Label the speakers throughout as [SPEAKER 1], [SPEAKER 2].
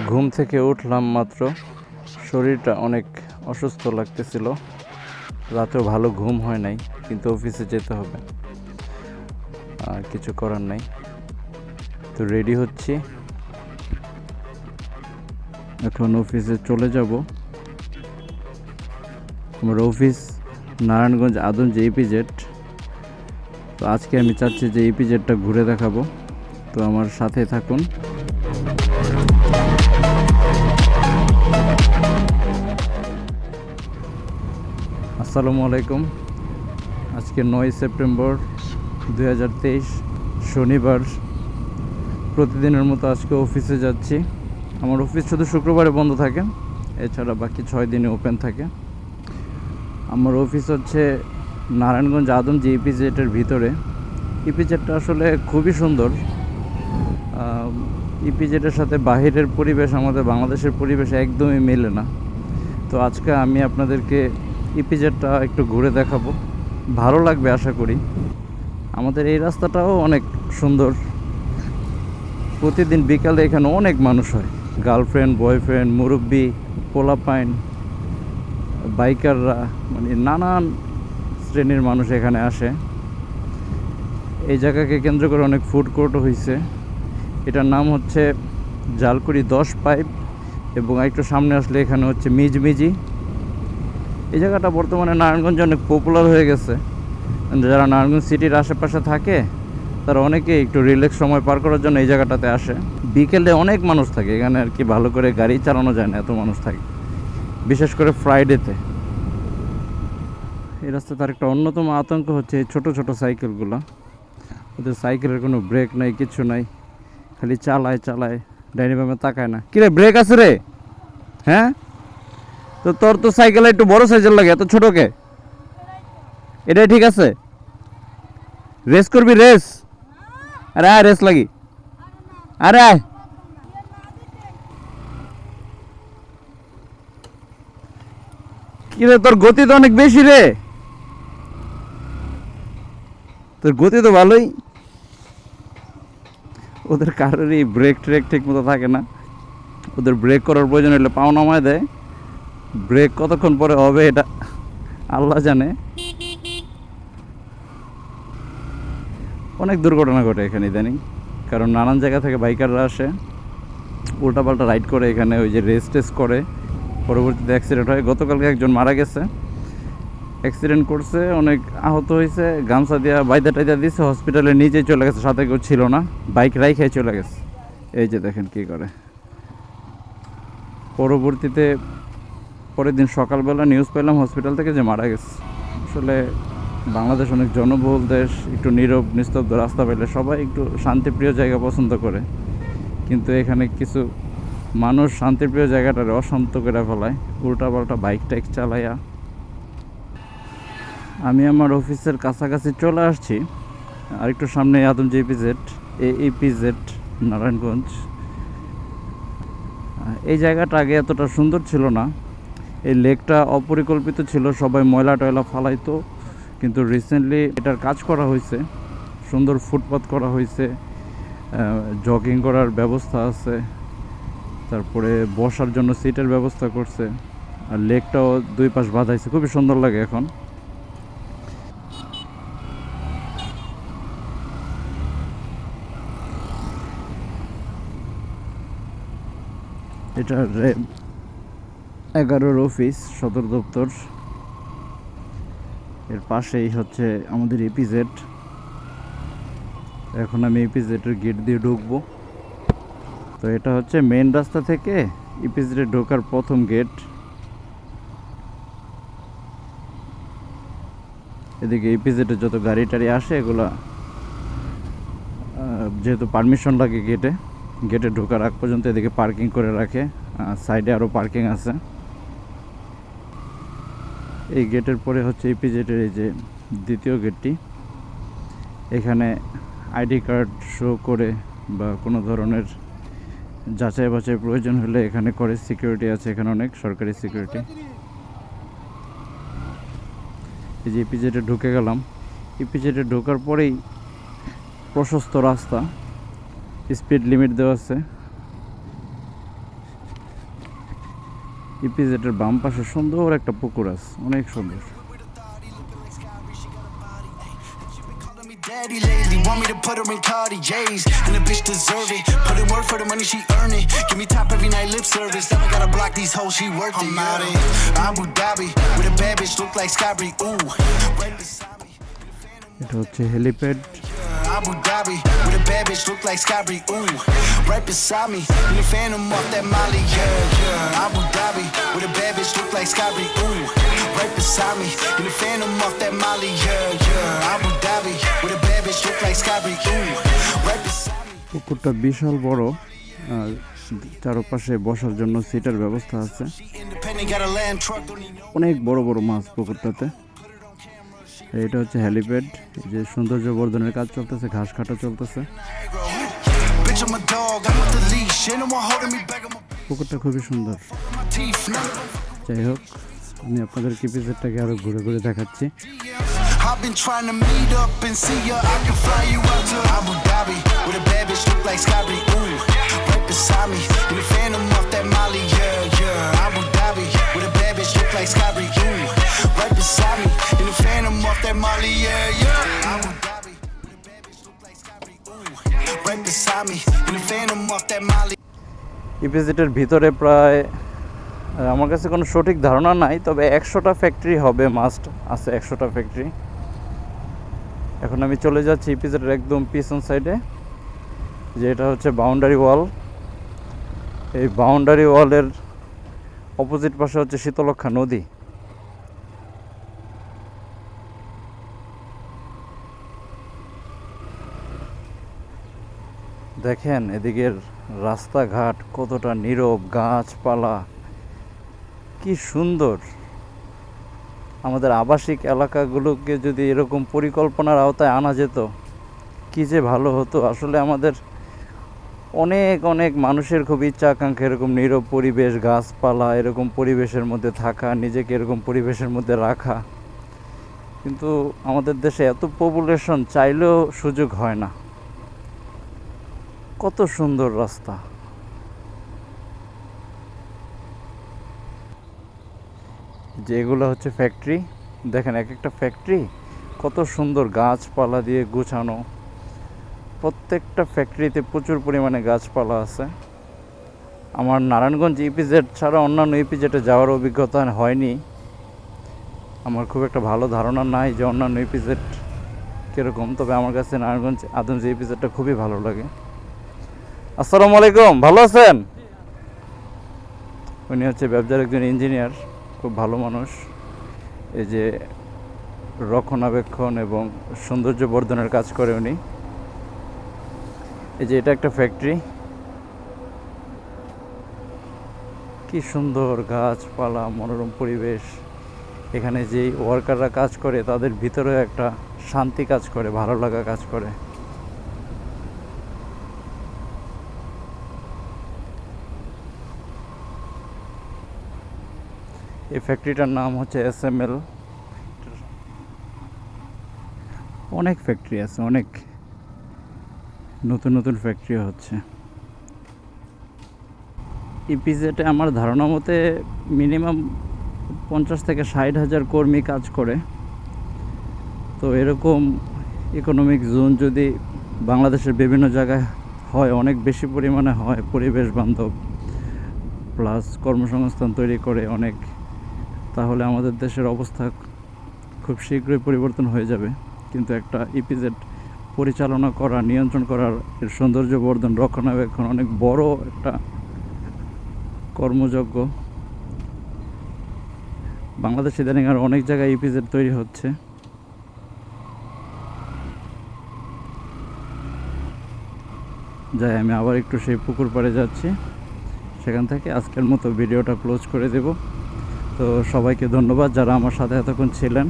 [SPEAKER 1] ঘুম থেকে উঠলাম মাত্র, শরীরটা অনেক অসুস্থ লাগতেছিল, রাতেও ভালো ঘুম হয় নাই, কিন্তু অফিসে যেতে হবে, আর কিছু করার নাই। তো রেডি হচ্ছি, এখন অফিসে চলে যাব। আমার অফিস নারায়ণগঞ্জ আদমজী EPZ। তো আজকে আমি চাচ্ছি যে EPZটা ঘুরে দেখাবো, তো আমার সাথে থাকুন। আসসালামু আলাইকুম। আজকে 9 সেপ্টেম্বর 2023 শনিবার। প্রতিদিনের মতো আজকে অফিসে যাচ্ছি। আমার অফিস শুধু শুক্রবারে বন্ধ থাকে, এছাড়া বাকি 6 দিনে ওপেন থাকে। আমার অফিস হচ্ছে নারায়ণগঞ্জ আদমজী EPZ-এর ভিতরে। EPZ-টা আসলে খুবই সুন্দর। EPZ-এর সাথে বাহিরের পরিবেশ আমাদের বাংলাদেশের পরিবেশ একদমই মেলে না। তো আজকে আমি আপনাদেরকে EPZ-টা একটু ঘুরে দেখাবো, ভালো লাগবে আশা করি। আমাদের এই রাস্তাটাও অনেক সুন্দর। প্রতিদিন বিকালে এখানে অনেক মানুষ হয়, গার্লফ্রেন্ড, বয়ফ্রেন্ড, মুরব্বি, পোলাপাইন, বাইকাররা, মানে নানান শ্রেণীর মানুষ এখানে আসে। এই জায়গাকে কেন্দ্র করে অনেক ফুড কোর্টও হয়েছে। এটার নাম হচ্ছে জালকুড়ি 10 পাইপ, এবং একটু সামনে আসলে এখানে হচ্ছে মিজমিজি। এই জায়গাটা বর্তমানে নারায়ণগঞ্জে অনেক পপুলার হয়ে গেছে। যারা নারায়ণগঞ্জ সিটির আশেপাশে থাকে তারা অনেকে একটু রিল্যাক্স সময় পার করার জন্য এই জায়গাটাতে আসে। বিকেলে অনেক মানুষ থাকে এখানে, আর কি ভালো করে গাড়ি চালানো যায় না, এত মানুষ থাকে, বিশেষ করে ফ্রাইডেতে। এই রাস্তাতে আরেকটা অন্যতম আতঙ্ক হচ্ছে এই ছোটো ছোটো সাইকেলগুলো। ওদের সাইকেলের কোনো ব্রেক নাই, কিছু নাই, খালি চালায় ডাইনি বামে তাকায় না। কিরে, ব্রেক আছে রে? হ্যাঁ, তো তোর তো সাইকেলে একটু বড় সাইকেল লাগে, এত ছোটকে? এটাই ঠিক আছে? রেস করবি? রেস? আরে আয়, রেস লাগি। আরে আয়। কিরে, তোর গতি তো অনেক বেশি রে। তোর গতি তো ভালোই। ওদের কারোরই ব্রেক ট্রেক ঠিক মতো থাকে না। ওদের ব্রেক করার প্রয়োজন হলে পাও নামায় দেয়। ব্রেক কতক্ষণ পরে হবে এটা আল্লাহ জানে। অনেক দুর্ঘটনা ঘটে এখানে ইদানিং, কারণ নানান জায়গা থেকে বাইকাররা আসে, উল্টাপাল্টা রাইড করে এখানে, ওই যে রেস টেস করে, পরবর্তীতে অ্যাক্সিডেন্ট হয়। গতকালকে একজন মারা গেছে, অ্যাক্সিডেন্ট করছে, অনেক আহত হয়েছে, গামছা দিয়া বাইদা টাইদা দিয়েছে, হসপিটালে নিজেই চলে গেছে, সাথে কেউ ছিল না, বাইক রাইখাই চলে গেছে। এই যে দেখেন কি করে। পরবর্তীতে পরের দিন সকালবেলা নিউজ পেলাম হসপিটাল থেকে যে মারা গেছে। আসলে বাংলাদেশ অনেক জনবহুল দেশ, একটু নীরব নিস্তব্ধ রাস্তা পেলে সবাই একটু শান্তিপ্রিয় জায়গা পছন্দ করে, কিন্তু এখানে কিছু মানুষ শান্তিপ্রিয় জায়গাটারে অশান্ত করে ফেলায়, উল্টাপাল্টা বাইক টাইক চালাইয়া। আমি আমার অফিসের কাছাকাছি চলে আসছি, আর একটু সামনে আদমজী EPZ নারায়ণগঞ্জ। এই জায়গাটা আগে এতটা সুন্দর ছিল না, এই লেকটা অপরিকল্পিত ছিল, সবাই ময়লা টয়লা ফালাইতো, কিন্তু রিসেন্টলি এটার কাজ করা হয়েছে, সুন্দর ফুটপাথ করা হয়েছে, জগিং করার ব্যবস্থা আছে, তারপরে বসার জন্য সিটের ব্যবস্থা করছে, আর লেকটাও দুই পাশ বাঁধাইছে, খুবই সুন্দর লাগে এখন। এটা 11 অফিস, সদর দপ্তর, এর পাশেই হচ্ছে আমাদের EPZ। এখন আমি EPZ-এর গেট দিয়ে ঢুকবো। তো এটা হচ্ছে মেন রাস্তা থেকে EPZ-এ ঢোকার প্রথম গেট। এদিকে EPZ-এ যত গাড়ি টাড়ি আসে এগুলা, যেহেতু পারমিশন লাগে গেটে ঢোকার আগ পর্যন্ত, এদিকে পার্কিং করে রাখে, সাইডে আরও পার্কিং আছে। এই গেটের পরে হচ্ছে EPZ-এর এই যে দ্বিতীয় গেটটি। এখানে আইডি কার্ড শো করে বা কোনো ধরনের যাচাই বাছাই প্রয়োজন হলে এখানে করে, সিকিউরিটি আছে এখানে, অনেক সরকারি সিকিউরিটি। এই যে EPZ-এ ঢুকে গেলাম। EPZ-এ ঢোকার পরেই প্রশস্ত রাস্তা, স্পিড লিমিট দেওয়া আছে, ইপিজেটের বাম পাশে সুন্দর একটা পুকুর আছে, অনেক সুন্দর।
[SPEAKER 2] Daddy lately want me to put her in Cartiers, and the bitch deserve it. Put in work for the money she earn it. Give me top every night, lip service. Never gotta block these hoes, she worked it. I'm out in Abu Dhabi with a bad bitch look like Sabbir. Ooh, right beside me.
[SPEAKER 1] এটা হচ্ছে helipad.
[SPEAKER 2] Abu Dhabi with a bad bitch look like Sabbir. Ooh, right beside me in the phantom off that Molly. Yeah. Abu Dhabi with a bad bitch look like Sabbir. Ooh, right beside me in the phantom off that Molly. Yeah. Abu Dhabi with a bad bitch look like Sabbir. Ooh, right beside me.
[SPEAKER 1] পুকুরটা বিশাল বড়, আর চারপাশে বসার জন্য সিটের ব্যবস্থা আছে। অনেক বড় বড় মাছ পুকুরটাতে। এটা হচ্ছে হেলিপ্যাড, যে সৌন্দর্য বর্ধনের কাজ চলতেছে, ঘাস কাটা চলতেছে। পুকুরটা খুবই সুন্দর। যাই হোক, আমি আপনাদেরকে ইপিজেডটাকে আরো ঘুরে ঘুরে দেখাচ্ছি।
[SPEAKER 2] I've been trying to meet up and see ya. I can fly you out to Abu Dhabi with a bad bitch look like Sabbir. Ooh, right beside me in the phantom off that Molly. Yeah. Abu Dhabi with a bad bitch look like Sabbir. Ooh, right beside me in the phantom off that Molly. Yeah. Abu Dhabi with a bad bitch look like Sabbir. Ooh, right beside me in the phantom off that Molly.
[SPEAKER 1] ইপিজেটের ভিতরে প্রায় আমার কাছে কোনো সঠিক ধারণা নাই, তবে 100টা factory হবে, মাস্ট আছে 100টা ফ্যাক্টরি। এখন আমি চলে যাচ্ছি ইপিজেটের একদম পিছন সাইডে, যেটা হচ্ছে বাউন্ডারি ওয়াল। এই বাউন্ডারি ওয়ালের অপোজিট পাশে হচ্ছে শীতলক্ষা নদী। দেখেন এদিকের রাস্তাঘাট কতটা নীরব, গাছপালা কি সুন্দর। আমাদের আবাসিক এলাকাগুলোকে যদি এরকম পরিকল্পনার আওতায় আনা যেত কি যে ভালো হতো। আসলে আমাদের অনেক অনেক মানুষের খুব ইচ্ছা আকাঙ্ক্ষা এরকম নীরব পরিবেশ, গাছপালা, এরকম পরিবেশের মধ্যে থাকা, নিজেকে এরকম পরিবেশের মধ্যে রাখা। কিন্তু আমাদের দেশে এত পপুলেশন, চাইলেও সুযোগ হয় না। কত সুন্দর রাস্তা। যে এগুলো হচ্ছে ফ্যাক্টরি, দেখেন এক একটা ফ্যাক্টরি কত সুন্দর গাছপালা দিয়ে গুছানো। প্রত্যেকটা ফ্যাক্টরিতে প্রচুর পরিমাণে গাছপালা আছে। আমার নারায়ণগঞ্জ ইপিজেড ছাড়া অন্যান্য ইপিজেডে যাওয়ার অভিজ্ঞতা হয়নি। আমার খুব একটা ভালো ধারণা নাই যে অন্যান্য ইপিজেড কীরকম, তবে আমার কাছে নারায়ণগঞ্জ আদমজী ইপিজেডটা খুবই ভালো লাগে। আসসালামু আলাইকুম, ভালো আছেন? উনি হচ্ছে ব্যবসার একজন ইঞ্জিনিয়ার, খুব ভালো মানুষ। এই যে রক্ষণাবেক্ষণ এবং সৌন্দর্য বর্ধনের কাজ করে উনি। এই যে এটা একটা ফ্যাক্টরি, কি সুন্দর গাছপালা, মনোরম পরিবেশ। এখানে যেই ওয়ার্কাররা কাজ করে তাদের ভিতরেও একটা শান্তি কাজ করে, ভালো লাগা কাজ করে। এই ফ্যাক্টরিটার নাম হচ্ছে SML। অনেক ফ্যাক্টরি আছে, অনেক নতুন নতুন ফ্যাক্টরি হচ্ছে ইপিজেডে। আমার ধারণা মতে মিনিমাম 50 থেকে 60,000 কর্মী কাজ করে। তো এরকম ইকোনমিক জোন যদি বাংলাদেশের বিভিন্ন জায়গায় হয়, অনেক বেশি পরিমাণে হয়, পরিবেশ বান্ধব প্লাস কর্মসংস্থান তৈরি করে অনেক, তাহলে আমাদের দেশের অবস্থা খুব শীঘ্রই পরিবর্তন হয়ে যাবে। কিন্তু একটা ইপিজেড পরিচালনা করা, নিয়ন্ত্রণ করার, এর সৌন্দর্য বর্ধন, রক্ষণাবেক্ষণ অনেক বড় একটা কর্মযজ্ঞ। বাংলাদেশ ইদানিং আর অনেক জায়গায় ইপিজেড তৈরি হচ্ছে। যাই, আমি আবার একটু সেই পুকুর পাড়ে যাচ্ছি, সেখান থেকে আজকের মতো ভিডিওটা ক্লোজ করে দেব। তো সবাইকে ধন্যবাদ যারা আমার সাথে এতক্ষণ ছিলেন,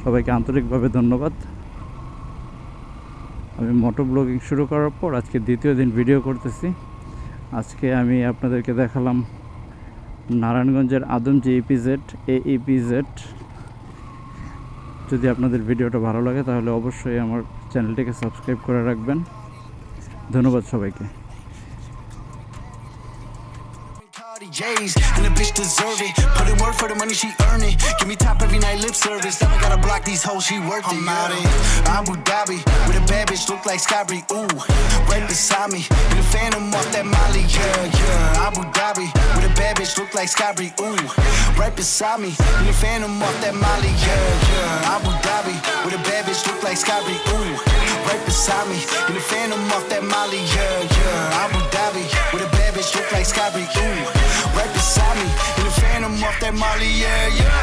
[SPEAKER 1] সবাইকে আন্তরিকভাবে ধন্যবাদ। আমি মোটো ব্লগিং শুরু করার পর আজকে দ্বিতীয় দিন ভিডিও করতেছি। আজকে আমি আপনাদেরকে দেখালাম নারায়ণগঞ্জের আদমজী EPZ, EPZ। যদি আপনাদের ভিডিওটা ভালো লাগে তাহলে অবশ্যই আমার চ্যানেলটিকে সাবস্ক্রাইব করে রাখবেন। ধন্যবাদ সবাইকে।
[SPEAKER 2] J's, and the bitch deserve it. Put in work for the money, she earn it. Give me top every night, lip service. Never gotta block these hoes, she worth it. I'm out in Abu Dhabi with a bad bitch, look like Sabbir. Ooh, right beside me in the Phantom off that Molly. Yeah, yeah. Abu Dhabi with a bad bitch, look like Sabbir. Ooh, right beside me in the Phantom off that Molly. Yeah, yeah. Abu Dhabi with a bad bitch, look like Sabbir. Ooh, right beside me in the Phantom off that Molly. Yeah, yeah. Abu Dhabi with a bad bitch, look like Sabbir. Ooh, right beside me in the Phantom off that Molly. Yeah, yeah.